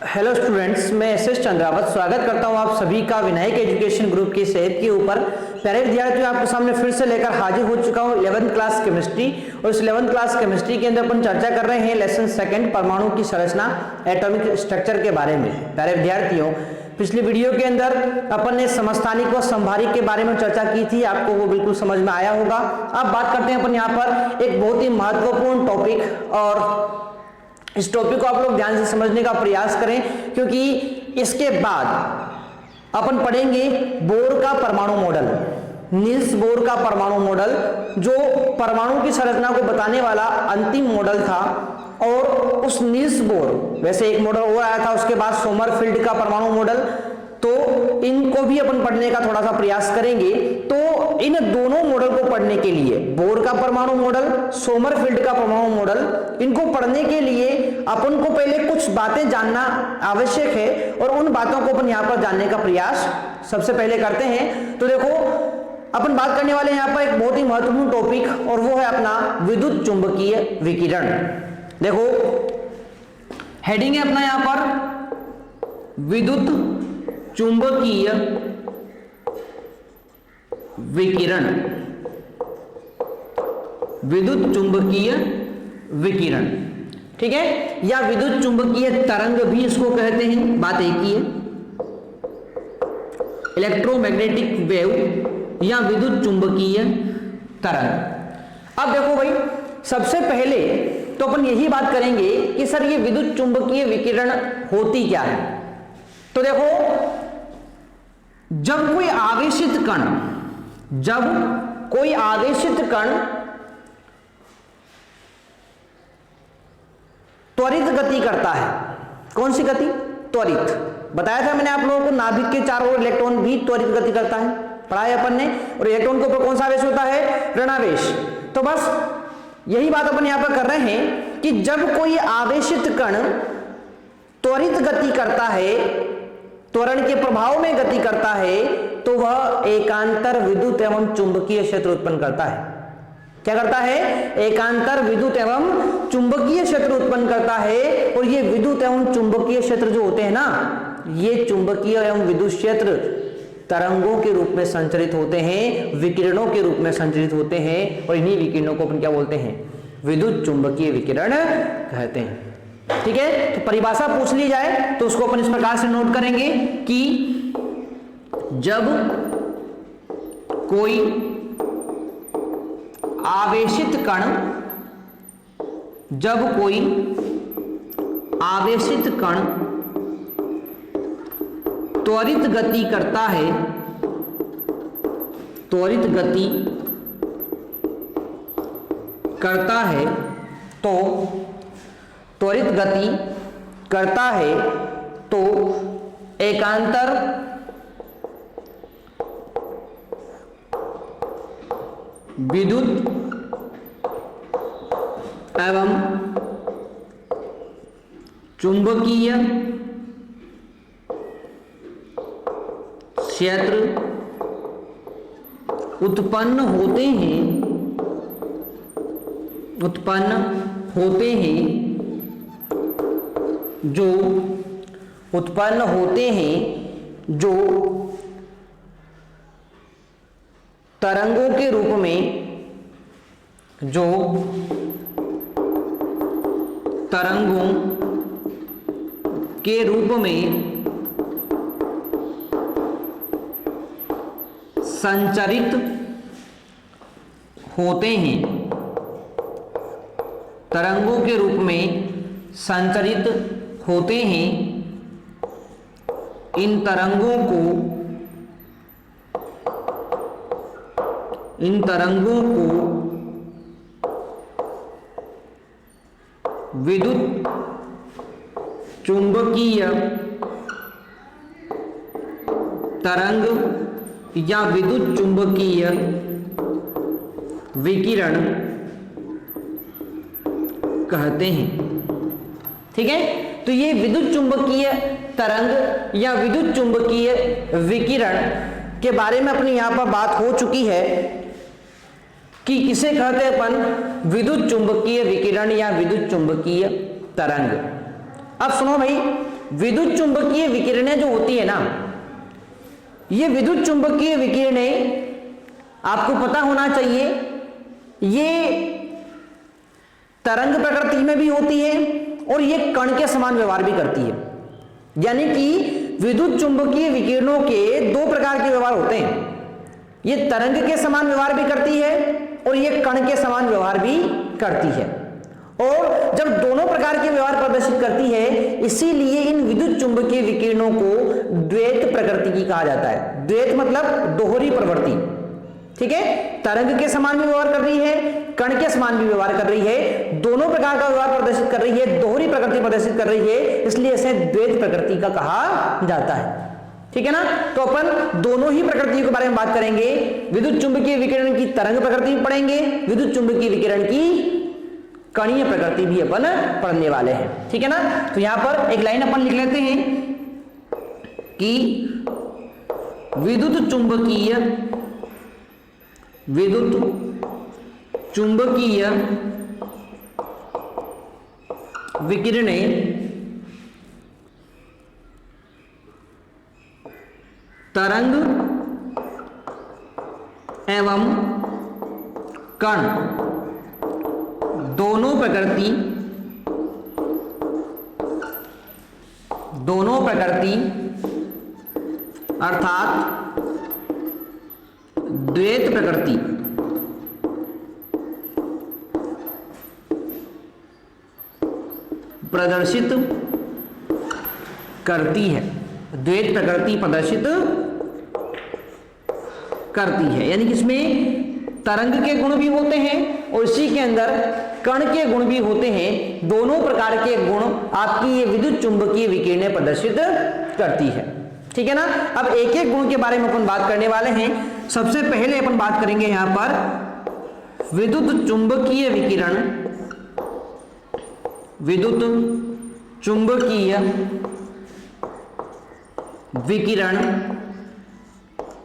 Hello students, मैं S Chandrawat स्वागत करता हूं आप सभी का विनायक एजुकेशन ग्रुप की सेहत के ऊपर। प्यारे विद्यार्थियों, आपके सामने फिर से लेकर हाजिर हो चुका हूं 11th क्लास केमिस्ट्री। और इस 11th क्लास केमिस्ट्री के अंदर अपन चर्चा कर रहे हैं लेसन सेकंड, परमाणु की संरचना, एटॉमिक स्ट्रक्चर के बारे में। प्यारे विद्यार्थियों, पिछली वीडियो के अंदर अपन ने समस्थानिक व संभारिक के बारे में चर्चा की थी, आपको वो बिल्कुल समझ में आया होगा। अब बात करते हैं अपन यहाँ पर एक बहुत ही महत्वपूर्ण टॉपिक, और इस टॉपिक को आप लोग ध्यान से समझने का प्रयास करें, क्योंकि इसके बाद अपन पढ़ेंगे बोर का परमाणु मॉडल, नील्स बोर का परमाणु मॉडल, जो परमाणु की संरचना को बताने वाला अंतिम मॉडल था। और उस नील्स बोर, वैसे एक मॉडल और आया था उसके बाद, सोमरफेल्ड का परमाणु मॉडल, तो इनको भी अपन पढ़ने का थोड़ा सा प्रयास करेंगे। तो इन दोनों मॉडल को पढ़ने के लिए, बोर का परमाणु मॉडल, सोमरफेल्ड का परमाणु मॉडल, इनको पढ़ने के लिए अपन को पहले कुछ बातें जानना आवश्यक है, और उन बातों को अपन यहाँ पर जानने का प्रयास सबसे पहले करते हैं। तो देखो, अपन बात करने वाले हैं यहाँ पर एक बहुत ही महत्वपूर्ण टॉपिक, और वो है अपना विद्युत चुंबकीय विकिरण। देखो, हेडिंग है अपना यहाँ पर विद्युत चुंबकीय विकिरण, विद्युत चुंबकीय विकिरण, ठीक है, या विद्युत चुंबकीय तरंग भी इसको कहते हैं, बात एक ही है। इलेक्ट्रोमैग्नेटिक वेव या विद्युत चुंबकीय तरंग। अब देखो भाई, सबसे पहले तो अपन यही बात करेंगे कि सर ये विद्युत चुंबकीय विकिरण होती क्या है। तो देखो, जब कोई आवेशित कण त्वरित गति करता है, कौन सी गति? त्वरित। बताया था मैंने आप लोगों को, नाभिक के चारों ओर इलेक्ट्रॉन भी त्वरित गति करता है, पढ़ा है अपन ने। और इलेक्ट्रॉन के ऊपर कौन सा आवेश होता है? ऋणावेश। तो बस यही बात अपन यहां पर कर रहे हैं कि जब कोई आवेशित कण त्वरित गति करता है, त्वरण के प्रभाव में गति करता है, तो वह एकांतर विद्युत एवं चुंबकीय क्षेत्र उत्पन्न करता है। क्या करता है? एकांतर विद्युत एवं चुंबकीय क्षेत्र उत्पन्न करता है। और ये विद्युत एवं चुंबकीय क्षेत्र जो होते हैं ना, ये चुंबकीय एवं विद्युत क्षेत्र तरंगों के रूप में संचरित होते हैं, विकिरणों के रूप में संचरित होते हैं, और इन्हीं विकिरणों को अपन क्या बोलते हैं? विद्युत चुंबकीय विकिरण कहते हैं। ठीक है, तो परिभाषा पूछ ली जाए तो उसको अपन इस प्रकार से नोट करेंगे कि जब कोई आवेशित कण त्वरित गति करता है, तो त्वरित गति करता है तो एकांतर विद्युत एवं चुंबकीय क्षेत्र उत्पन्न होते हैं जो तरंगों के रूप में संचरित होते हैं, तरंगों के रूप में संचरित होते हैं। इन तरंगों को विद्युत चुंबकीय तरंग या विद्युत चुंबकीय विकिरण कहते हैं। ठीक है, तो ये विद्युत चुंबकीय तरंग या विद्युत चुंबकीय विकिरण के बारे में अपनी यहां पर बात हो चुकी है कि किसे कहते हैं अपन? विद्युत चुंबकीय विकिरण या विद्युत चुंबकीय तरंग। अब सुनो भाई, विद्युत चुंबकीय विकिरणें जो होती है ना, ये विद्युत चुंबकीय विकिरणें आपको पता होना चाहिए, ये तरंग प्रकृति में भी होती है और ये कण के समान व्यवहार भी करती है। यानी कि विद्युत चुंबकीय विकिरणों के दो प्रकार के व्यवहार होते हैं, ये तरंग के समान व्यवहार भी करती है और ये कण के समान व्यवहार भी करती है। और जब दोनों प्रकार के व्यवहार प्रदर्शित करती है, इसीलिए इन विद्युत चुंबकीय विकिरणों को द्वैत प्रकृति की कहा जाता है। द्वैत मतलब दोहरी प्रवृत्ति, ठीक है, तरंग के समान भी व्यवहार कर रही है, कण के समान भी व्यवहार कर रही है, दोनों प्रकार का व्यवहार प्रदर्शित कर रही है, दोहरी प्रकृति प्रदर्शित कर रही है, इसलिए इसे द्वैत प्रकृति का कहा जाता है। ठीक है ना। तो अपन दोनों ही प्रकृतियों के बारे में बात करेंगे, विद्युत चुंबकीय विकिरण की तरंग प्रकृति भी पढ़ेंगे, विद्युत चुंबकीय विकिरण की कणीय प्रकृति भी अपन पढ़ने वाले हैं। ठीक है ना। तो यहां पर एक लाइन अपन लिख लेते हैं कि विद्युत चुंबकीय विकिरणें तरंग एवं कण दोनों प्रकृति अर्थात द्वैत प्रकृति प्रदर्शित करती है, द्वैत प्रकृति प्रदर्शित करती है। यानी कि इसमें तरंग के गुण भी होते हैं और इसी के अंदर कण के गुण भी होते हैं। दोनों प्रकार के गुण आपकी ये विद्युत चुंबकीय विकिरणें प्रदर्शित करती है। ठीक है ना। अब एक एक गुण के बारे में अपन बात करने वाले हैं। सबसे पहले अपन बात करेंगे यहां पर विद्युत चुंबकीय विकिरण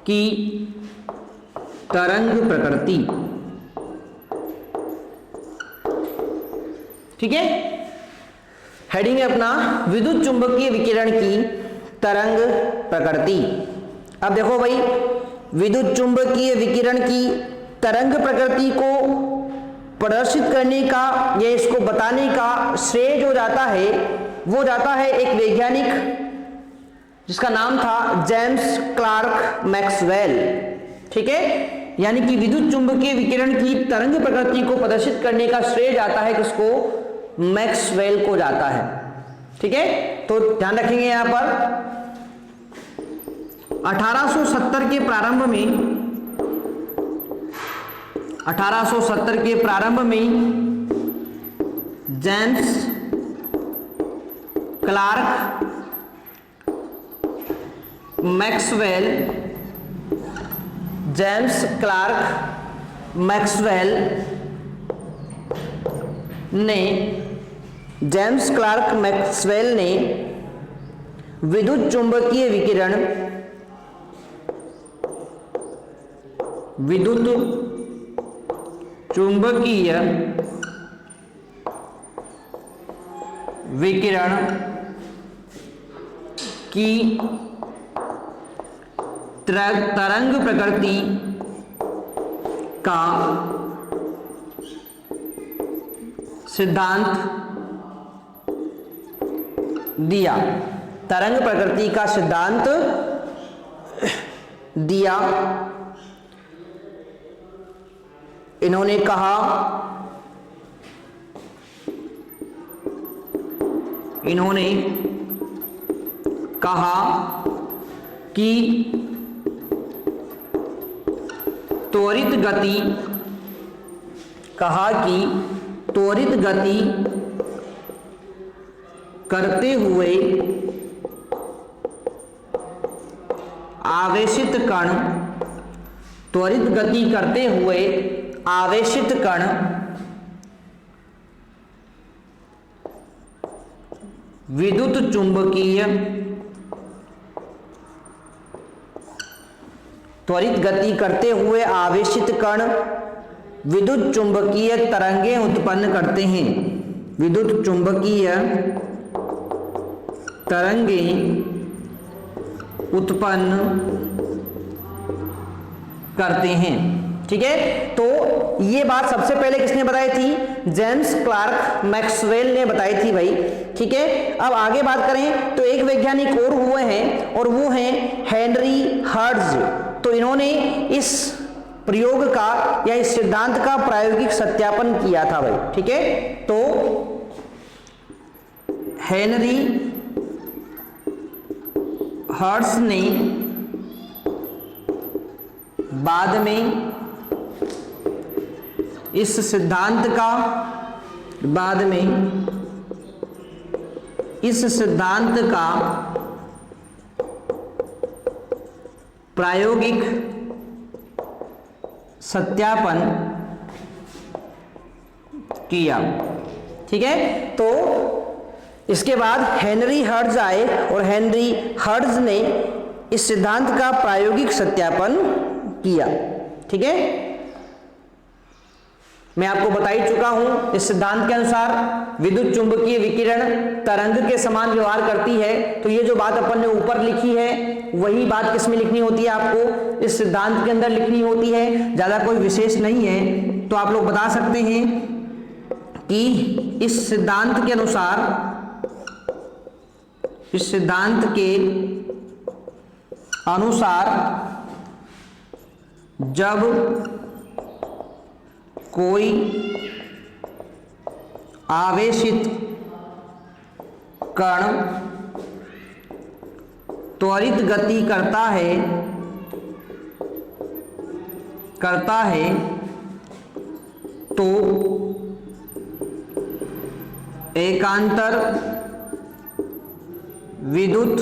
की तरंग प्रकृति। ठीक है, हेडिंग है अपना विद्युत चुंबकीय विकिरण की तरंग प्रकृति। अब देखो भाई, विद्युत चुंबकीय विकिरण की तरंग प्रकृति को प्रदर्शित करने का या इसको बताने का श्रेय जो जाता है वो जाता है एक वैज्ञानिक जिसका नाम था जेम्स क्लार्क मैक्सवेल। ठीक है, यानी कि विद्युत चुंबकीय विकिरण की तरंग प्रकृति को प्रदर्शित करने का श्रेय जाता है किसको? मैक्सवेल को जाता है। ठीक है, तो ध्यान रखेंगे यहां पर 1870 के प्रारंभ में जेम्स क्लार्क मैक्सवेल ने विद्युत चुंबकीय विकिरण की तरंग प्रकृति का सिद्धांत दिया। तरंग प्रकृति का सिद्धांत दिया। इन्होंने कहा कि त्वरित गति करते हुए आवेशित कण विद्युत चुंबकीय त्वरित गति करते हुए आवेशित कण विद्युत चुंबकीय तरंगें उत्पन्न करते हैं। विद्युत चुंबकीय तरंगें उत्पन्न करते हैं। ठीक है, तो ये बात सबसे पहले किसने बताई थी? जेम्स क्लार्क मैक्सवेल ने बताई थी भाई। ठीक है, अब आगे बात करें तो एक वैज्ञानिक और हुए हैं और वो हैं हेनरी हर्ट्ज। तो इन्होंने इस प्रयोग का या इस सिद्धांत का प्रायोगिक सत्यापन किया था भाई। ठीक है, तो हेनरी हर्ट्ज ने बाद में इस सिद्धांत का प्रायोगिक सत्यापन किया। ठीक है, तो इसके बाद हेनरी हर्ट्ज आए और हेनरी हर्ट्ज ने इस सिद्धांत का प्रायोगिक सत्यापन किया। ठीक है, मैं आपको बता ही चुका हूं, इस सिद्धांत के अनुसार विद्युत चुंबकीय विकिरण तरंग के समान व्यवहार करती है। तो ये जो बात अपन ने ऊपर लिखी है वही बात किसमें लिखनी होती है? आपको इस सिद्धांत के अंदर लिखनी होती है, ज्यादा कोई विशेष नहीं है। तो आप लोग बता सकते हैं कि इस सिद्धांत के अनुसार, इस सिद्धांत के अनुसार जब कोई आवेशित कण त्वरित गति करता है तो एकांतर विद्युत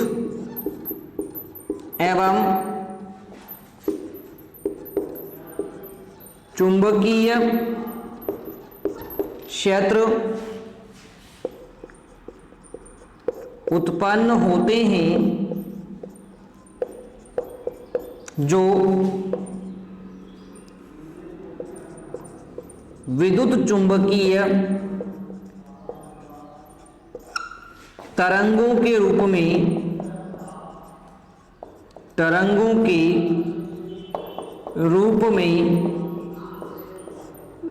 एवं चुंबकीय क्षेत्र उत्पन्न होते हैं जो विद्युत चुंबकीय तरंगों के रूप में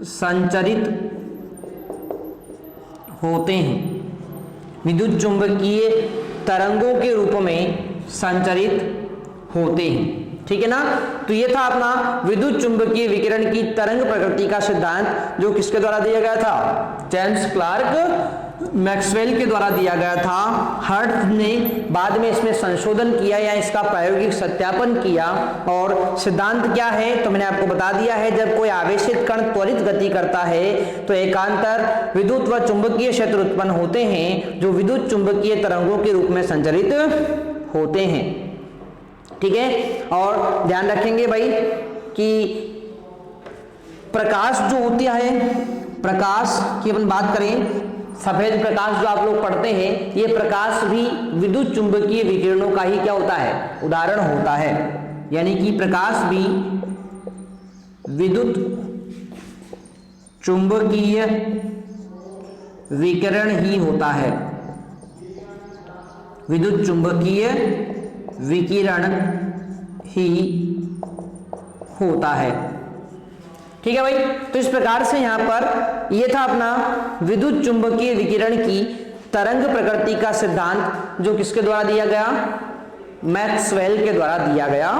संचरित होते हैं। विद्युत चुंबकीय तरंगों के रूप में संचरित होते हैं। ठीक है ना, तो ये था अपना विद्युत चुंबकीय विकिरण की तरंग प्रकृति का सिद्धांत, जो किसके द्वारा दिया गया था? जेम्स क्लार्क मैक्सवेल के द्वारा दिया गया था। हर्ट्ज ने बाद में इसमें संशोधन किया या इसका प्रायोगिक सत्यापन किया। और सिद्धांत क्या है तो मैंने आपको बता दिया है, जब कोई आवेशित कण त्वरित गति करता है तो एकांतर विद्युत व चुंबकीय क्षेत्र उत्पन्न होते हैं जो विद्युत चुंबकीय तरंगों के रूप में संचरित होते हैं। ठीक है, और ध्यान रखेंगे भाई कि प्रकाश जो होती है, प्रकाश की अपन बात करें, सफेद प्रकाश जो आप लोग पढ़ते हैं, ये प्रकाश भी विद्युत चुंबकीय विकिरणों का ही क्या होता है? उदाहरण होता है। यानी कि प्रकाश भी विद्युत चुंबकीय विकिरण ही होता है, विद्युत चुंबकीय विकिरण ही होता है। ठीक है भाई, तो इस प्रकार से यहां पर यह था अपना विद्युत चुंबकीय विकिरण की तरंग प्रकृति का सिद्धांत, जो किसके द्वारा दिया गया? मैक्सवेल के द्वारा दिया गया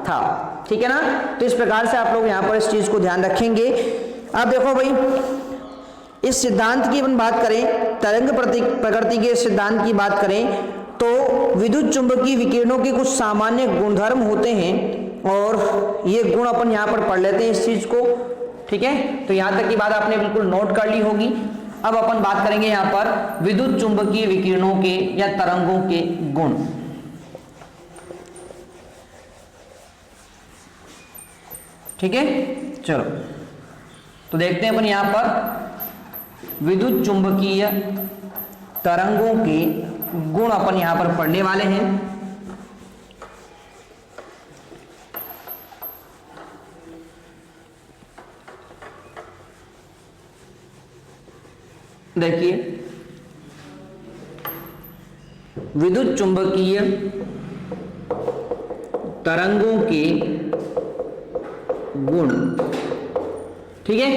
था। ठीक है ना, तो इस प्रकार से आप लोग यहां पर इस चीज को ध्यान रखेंगे। अब देखो भाई, इस सिद्धांत की अपन बात करें, तरंग प्रकृति के सिद्धांत की बात करें तो विद्युत चुंबकीय विकिरणों के कुछ सामान्य गुणधर्म होते हैं और ये गुण अपन यहां पर पढ़ लेते हैं इस चीज को। ठीक है, तो यहां तक की बात आपने बिल्कुल नोट कर ली होगी। अब अपन बात करेंगे यहां पर विद्युत चुंबकीय विकिरणों के या तरंगों के गुण। ठीक है, चलो तो देखते हैं अपन यहां पर विद्युत चुंबकीय तरंगों के गुण अपन यहां पर पढ़ने वाले हैं। देखिए, विद्युत चुंबकीय तरंगों के गुण। ठीक है,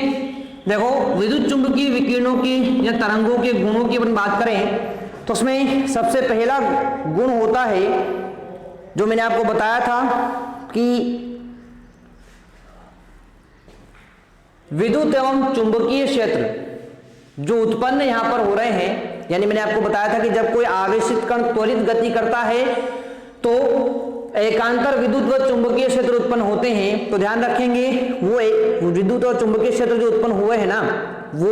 देखो विद्युत चुंबकीय विकिरणों की या तरंगों के गुणों की अपन बात करें तो उसमें सबसे पहला गुण होता है जो मैंने आपको बताया था कि विद्युत एवं चुंबकीय क्षेत्र जो उत्पन्न यहां पर हो रहे हैं, यानी मैंने आपको बताया था कि जब कोई आवेशित कण त्वरित गति करता है तो एकांतर विद्युत व चुंबकीय क्षेत्र उत्पन्न होते हैं। तो ध्यान रखेंगे वो एक विद्युत और चुंबकीय क्षेत्र जो उत्पन्न हुए हैं ना, वो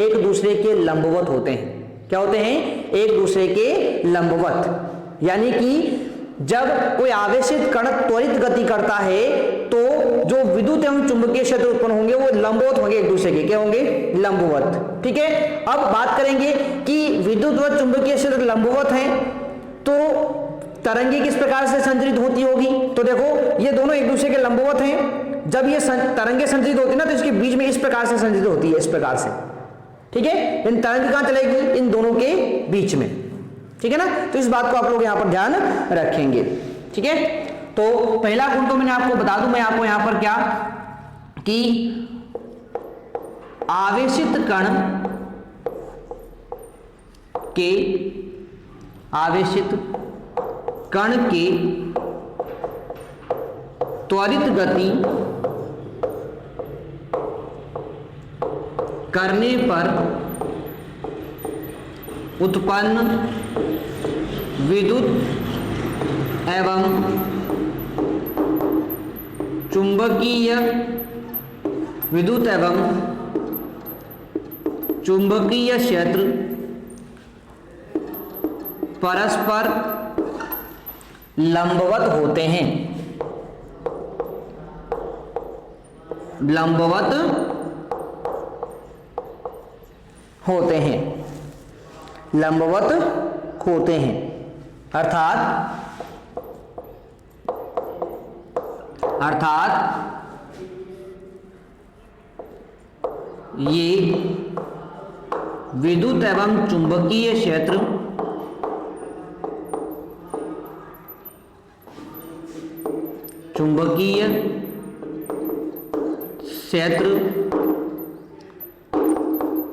एक दूसरे के लंबवत होते हैं। क्या होते हैं? एक दूसरे के लंबवत। यानी कि जब कोई आवेशित कण त्वरित गति करता है तो जो विद्युत एवं चुंबकीय क्षेत्र उत्पन्न होंगे वो लंबवत होंगे एक दूसरे के। क्या होंगे? लंबवत। ठीक है, अब बात करेंगे कि विद्युत व चुंबकीय क्षेत्र लंबवत हैं तो तरंगे किस प्रकार से संचरित होती होगी। तो देखो ये दोनों एक दूसरे के लंबवत हैं, जब ये तरंगे संचरित होती है ना तो इसके बीच में इस प्रकार से संचरित होती है, इस प्रकार से। ठीक है, इन तरंग कहां चलेगी? इन दोनों के बीच में। ठीक है ना, तो इस बात को आप लोग यहां पर ध्यान रखेंगे। ठीक है, तो पहला गुण तो मैंने आपको बता दूं मैं आपको यहां पर क्या कि आवेशित कण के त्वरित गति करने पर उत्पन्न विद्युत एवं चुंबकीय क्षेत्र परस्पर लंबवत होते हैं। लंबवत होते हैं, लंबवत होते हैं, अर्थात ये विद्युत एवं चुंबकीय क्षेत्र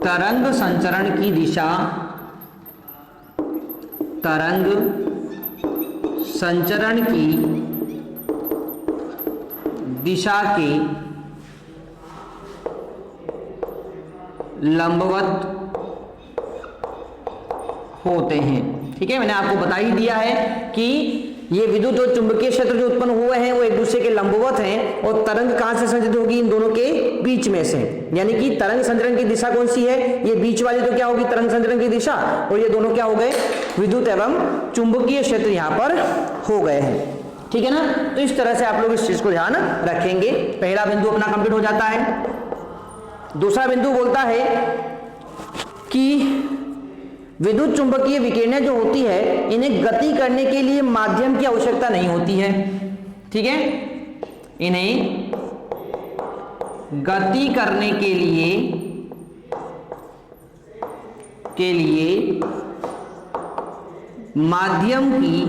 तरंग संचरण की दिशा के लंबवत होते हैं। ठीक है, मैंने आपको बता ही दिया है कि ये विद्युत और चुंबकीय क्षेत्र जो उत्पन्न हुए हैं वो एक दूसरे के लंबवत हैं और तरंग कहां से संचरित होगी? इन दोनों के बीच में से। यानी कि तरंग संचरण की दिशा कौन सी है? ये बीच वाली तो क्या होगी? तरंग संचरण की दिशा। और ये दोनों क्या हो गए? विद्युत एवं चुंबकीय क्षेत्र यहां पर हो गए हैं। ठीक है ना, तो इस तरह से आप लोग इस चीज को ध्यान रखेंगे। पहला बिंदु अपना कंप्लीट हो जाता है। दूसरा बिंदु बोलता है कि विद्युत चुंबकीय विकिरणें जो होती है इन्हें गति करने के लिए माध्यम की आवश्यकता नहीं होती है। ठीक है, इन्हें गति करने के लिए माध्यम की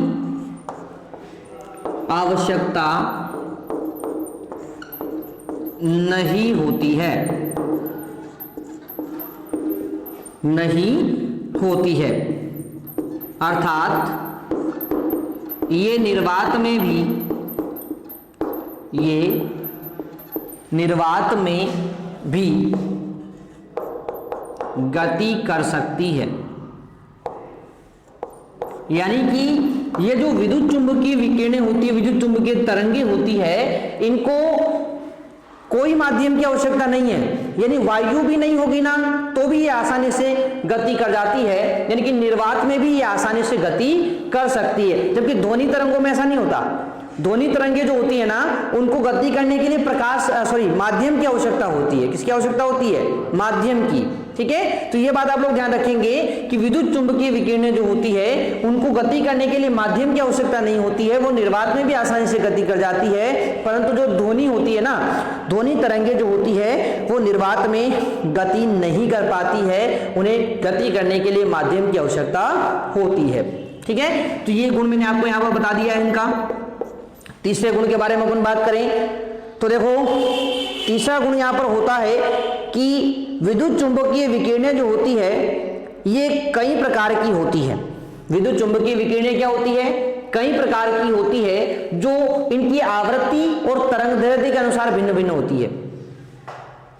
आवश्यकता नहीं होती है, अर्थात ये निर्वात में भी गति कर सकती है। यानी कि ये जो विद्युत चुंबकीय विकिरणें होती है, विद्युत चुंबकीय तरंगे होती है, इनको कोई माध्यम की आवश्यकता नहीं है। यानी वायु भी नहीं होगी ना तो भी ये आसानी से गति कर जाती है। यानी कि निर्वात में भी ये आसानी से गति कर सकती है, जबकि ध्वनि तरंगों में ऐसा नहीं होता। ध्वनि तरंगे जो होती है ना उनको गति करने के लिए माध्यम की आवश्यकता होती है। किसकी आवश्यकता होती है? माध्यम की। ठीक है, तो ये बात आप लोग ध्यान रखेंगे कि विद्युत चुंबकीय विकिरणें जो होती है उनको गति करने के लिए माध्यम की आवश्यकता नहीं होती है, वो निर्वात में भी आसानी से गति कर जाती है। परंतु जो ध्वनि होती है ना, ध्वनि तरंगे जो होती है वो निर्वात में गति नहीं कर पाती है, उन्हें गति करने के लिए माध्यम की आवश्यकता होती है। ठीक है, तो ये गुण मैंने आपको यहां पर बता दिया है इनका। तीसरे गुण के बारे में अपन बात करें तो देखो, तीसरा गुण यहां पर होता है कि विद्युत चुंबकीय विकिरणें जो होती है ये कई प्रकार की होती है। विद्युत चुंबकीय विकिरणें क्या होती है, कई प्रकार की होती है, जो इनकी आवृत्ति और तरंगदैर्ध्य के अनुसार भिन्न भिन्न होती है।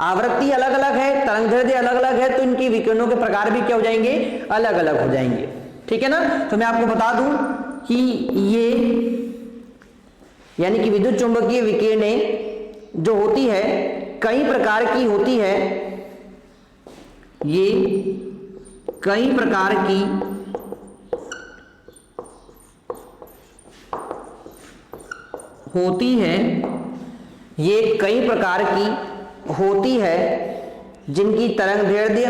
आवृत्ति अलग अलग है, तरंगदैर्ध्य अलग अलग है, तो इनकी विकिरणों के प्रकार भी क्या हो जाएंगे, अलग अलग हो जाएंगे। ठीक है ना, तो मैं आपको बता दूं कि ये यानी कि विद्युत चुंबकीय विकिरणें जो होती है कई प्रकार की होती है, ये कई प्रकार की होती है, ये कई प्रकार की होती है जिनकी तरंगदैर्ध्य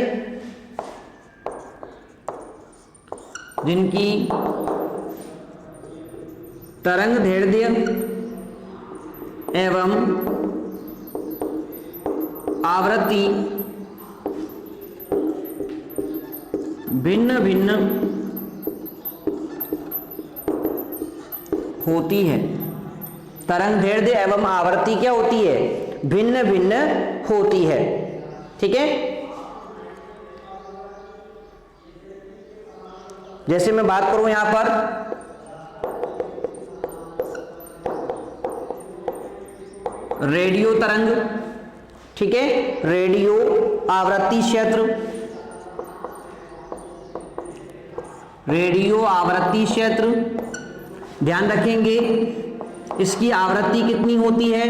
एवं आवृत्ति भिन्न भिन्न होती है। तरंगदैर्ध्य एवं आवृत्ति क्या होती है, भिन्न भिन्न होती है। ठीक है, जैसे मैं बात करूं यहां पर रेडियो तरंग, ठीक है, रेडियो आवृत्ति क्षेत्र, रेडियो आवृत्ति क्षेत्र, ध्यान रखेंगे इसकी आवृत्ति कितनी होती है,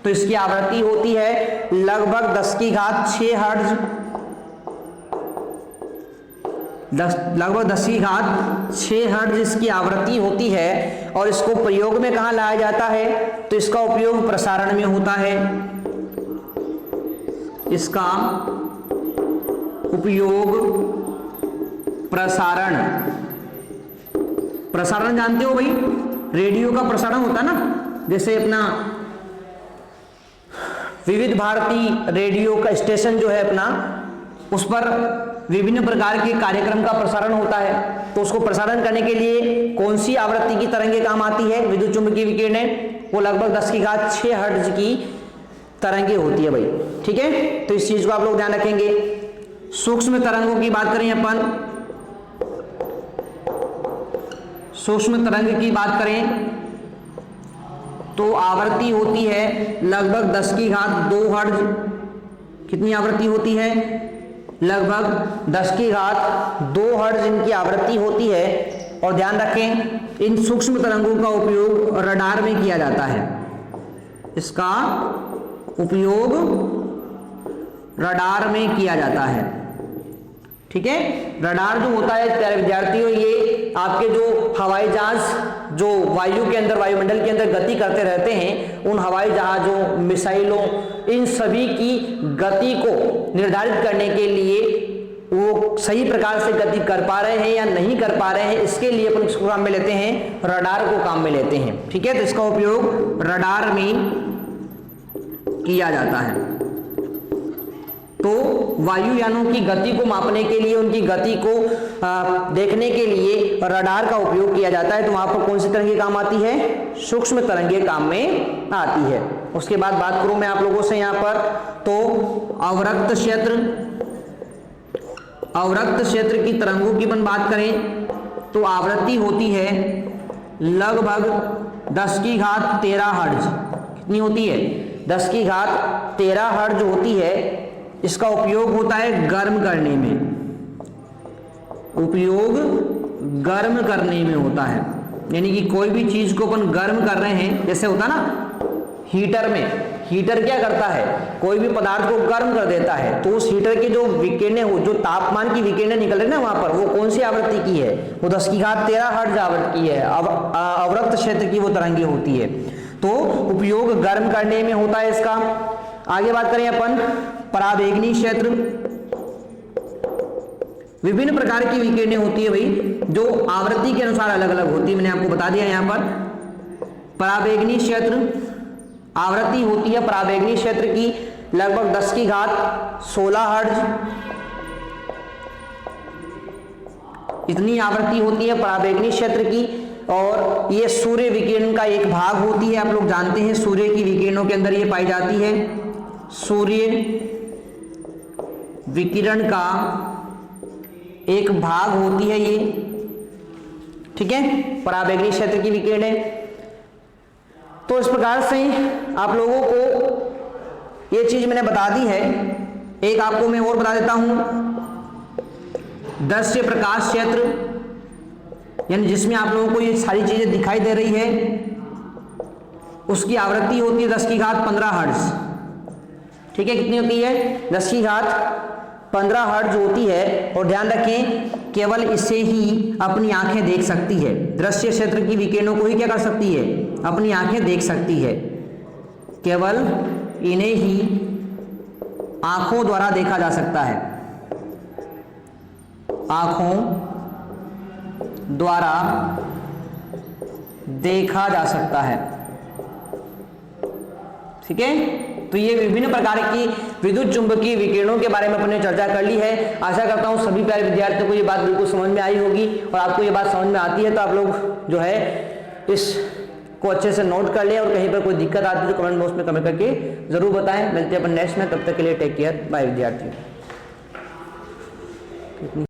तो इसकी आवृत्ति होती है लगभग 10⁶ हर्ट्ज, लगभग 10⁶ हर्ट्ज इसकी आवृत्ति होती है। और इसको प्रयोग में कहां लाया जाता है, तो इसका उपयोग प्रसारण में होता है। इसका उपयोग प्रसारण जानते हो भाई, रेडियो का प्रसारण होता है ना, जैसे अपना विविध भारती रेडियो का स्टेशन जो है अपना, उस पर विभिन्न प्रकार के कार्यक्रम का प्रसारण होता है। तो उसको प्रसारण करने के लिए कौन सी आवृत्ति की तरंगें काम आती है, विद्युत चुंबकीय विकिरणें, वो लगभग 10⁶ हर्ट्ज की तरंगें होती है भाई। ठीक है, तो इस चीज को आप लोग ध्यान रखेंगे। सूक्ष्म तरंगों की बात करें अपन, सूक्ष्म तरंग की बात करें तो आवृत्ति होती है लगभग 10⁻² हर्ट्ज। कितनी आवृत्ति होती है, लगभग 10⁻² हर्ट्ज इनकी आवृत्ति होती है। और ध्यान रखें इन सूक्ष्म तरंगों का उपयोग रडार में किया जाता है, इसका उपयोग रडार में किया जाता है। ठीक है, रडार जो होता है प्यारे विद्यार्थियों, ये आपके जो हवाई जहाज जो वायु के अंदर, वायुमंडल के अंदर गति करते रहते हैं, उन हवाई जहाजों, मिसाइलों, इन सभी की गति को निर्धारित करने के लिए वो सही प्रकार से गति कर पा रहे हैं या नहीं कर पा रहे हैं, इसके लिए अपन इसको काम में लेते हैं, रडार को काम में लेते हैं। ठीक है, तो इसका उपयोग रडार में किया जाता है। तो वायुयानों की गति को मापने के लिए, उनकी गति को देखने के लिए रडार का उपयोग किया जाता है। तो वहां पर कौन सी तरंगें काम आती है, सूक्ष्म तरंगें काम में आती है। उसके बाद बात करूं मैं आप लोगों से यहां पर, तो अवरक्त क्षेत्र की तरंगों की अपन बात करें तो आवृत्ति होती है लगभग 10⁻13 हर्ट्ज। कितनी होती है, 10⁻13 हर्ट्ज होती है। इसका उपयोग होता है गर्म करने में, उपयोग गर्म करने में होता है। यानी कि कोई भी चीज को अपन गर्म कर रहे हैं, जैसे होता ना हीटर में, हीटर क्या करता है, कोई भी पदार्थ को गर्म कर देता है, तो उस हीटर की जो विकिरणें हो, जो तापमान की विकिरणें निकल रही है ना वहां पर, वो कौन सी आवृत्ति की है, वो 10⁻13 हर्ट्ज आवृत्ति की है। अवरक्त क्षेत्र की वो तरंगें होती है। तो उपयोग गर्म करने में होता है इसका। आगे बात करें अपन पराबैंगनी क्षेत्र, विभिन्न प्रकार की विकिरणें होती है भाई, जो आवृत्ति के अनुसार अलग अलग होती है। मैंने आपको बता दिया यहां पर पराबैंगनी क्षेत्र आवृत्ति होती है पराबैंगनी क्षेत्र की लगभग 10⁻16 हर्ट्ज। इतनी आवृत्ति होती है पराबैंगनी क्षेत्र की, और ये सूर्य विकिरण का एक भाग होती है। आप लोग जानते हैं सूर्य की विकिरणों के अंदर ये पाई जाती है, सूर्य विकिरण का एक भाग होती है ये, ठीक है, पराबैंगनी क्षेत्र की विकिरण है। तो इस प्रकार से आप लोगों को ये चीज मैंने बता दी है। एक आपको मैं और बता देता हूं, दृश्य प्रकाश क्षेत्र, यानी जिसमें आप लोगों को ये सारी चीजें दिखाई दे रही है, उसकी आवृत्ति होती है 10 की घात 15 हर्ट्ज, ठीक है। कितनी होती है? 10 की घात 15 हर्ट्ज होती है। और ध्यान रखें, केवल इसे ही अपनी आंखें देख सकती है। दृश्य क्षेत्र की विकिरणों को ही क्या कर सकती है? अपनी आंखें देख सकती है। केवल इन्हें ही आंखों द्वारा देखा जा सकता है, आंखों द्वारा देखा जा सकता है, ठीक है। तो ये विभिन्न प्रकार की विद्युत चुंबकीय विकिरणों के बारे में अपने चर्चा कर ली है। आशा करता हूं सभी प्यारे विद्यार्थियों को ये बात बिल्कुल समझ में आई होगी, और आपको ये बात समझ में आती है तो आप लोग जो है इसको अच्छे से नोट कर लें, और कहीं पर कोई दिक्कत आती है तो कमेंट बॉक्स में कमेंट करके जरूर बताएं। मिलते हैं अपन नेक्स्ट में, तब तक के लिए टेक केयर, बाय विद्यार्थियों।